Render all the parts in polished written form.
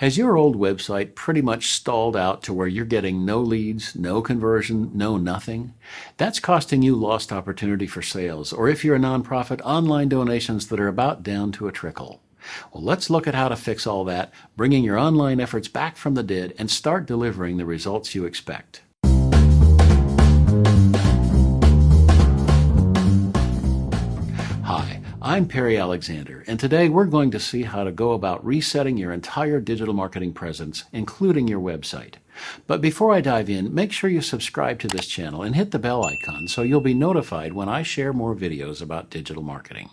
Has your old website pretty much stalled out to where you're getting no leads, no conversion, no nothing? That's costing you lost opportunity for sales, or if you're a nonprofit, online donations that are about down to a trickle. Well, let's look at how to fix all that, bringing your online efforts back from the dead and start delivering the results you expect. Hi, I'm Perry Alexander, and today we're going to see how to go about resetting your entire digital marketing presence, including your website. But before I dive in, make sure you subscribe to this channel and hit the bell icon so you'll be notified when I share more videos about digital marketing.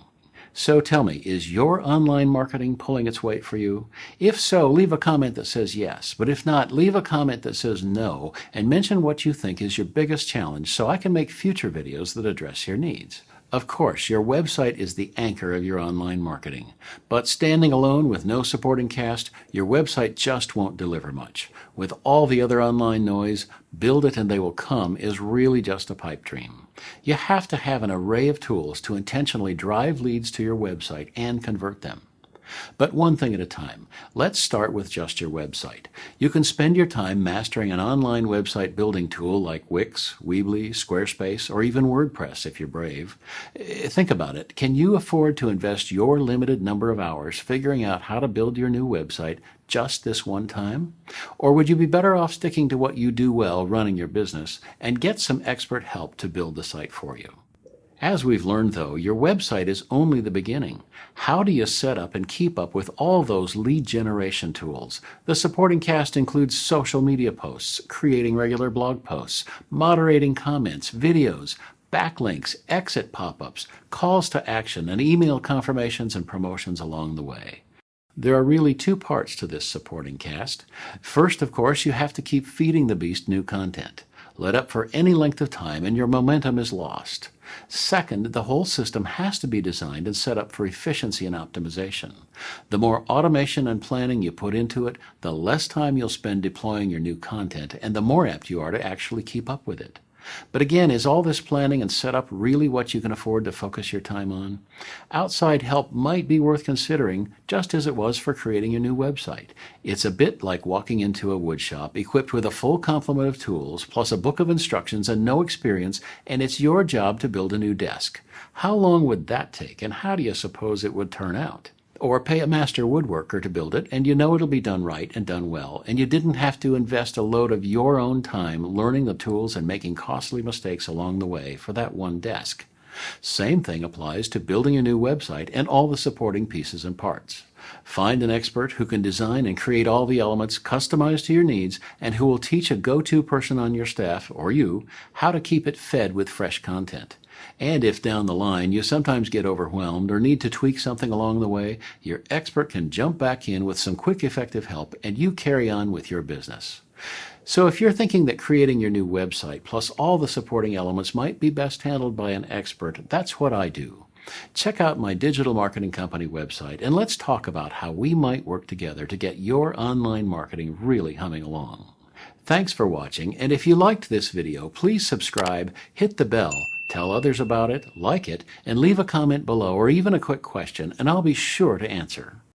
So tell me, is your online marketing pulling its weight for you? If so, leave a comment that says yes, but if not, leave a comment that says no and mention what you think is your biggest challenge so I can make future videos that address your needs. Of course, your website is the anchor of your online marketing, but standing alone with no supporting cast, your website just won't deliver much. With all the other online noise, build it and they will come is really just a pipe dream. You have to have an array of tools to intentionally drive leads to your website and convert them. But one thing at a time. Let's start with just your website. You can spend your time mastering an online website building tool like Wix, Weebly, Squarespace, or even Wordpress if you're brave. Think about it. Can you afford to invest your limited number of hours figuring out how to build your new website just this one time? Or would you be better off sticking to what you do well running your business and get some expert help to build the site for you? As we've learned, though, your website is only the beginning. How do you set up and keep up with all those lead generation tools? The supporting cast includes social media posts, creating regular blog posts, moderating comments, videos, backlinks, exit pop-ups, calls to action, and email confirmations and promotions along the way. There are really two parts to this supporting cast. First, of course, you have to keep feeding the beast new content. Let up for any length of time and your momentum is lost. Second, the whole system has to be designed and set up for efficiency and optimization. The more automation and planning you put into it, the less time you'll spend deploying your new content and the more apt you are to actually keep up with it. But again, is all this planning and setup really what you can afford to focus your time on? Outside help might be worth considering, just as it was for creating your new website. It's a bit like walking into a wood shop equipped with a full complement of tools, plus a book of instructions and no experience, and it's your job to build a new desk. How long would that take, and how do you suppose it would turn out? Or pay a master woodworker to build it, and you know it'll be done right and done well, and you didn't have to invest a load of your own time learning the tools and making costly mistakes along the way for that one desk. Same thing applies to building a new website and all the supporting pieces and parts. Find an expert who can design and create all the elements customized to your needs and who will teach a go-to person on your staff, or you, how to keep it fed with fresh content. And if down the line you sometimes get overwhelmed or need to tweak something along the way, your expert can jump back in with some quick, effective help and you carry on with your business. So if you're thinking that creating your new website plus all the supporting elements might be best handled by an expert, that's what I do. Check out my digital marketing company website and let's talk about how we might work together to get your online marketing really humming along. Thanks for watching, and if you liked this video, please subscribe, hit the bell, tell others about it, like it, and leave a comment below or even a quick question, and I'll be sure to answer.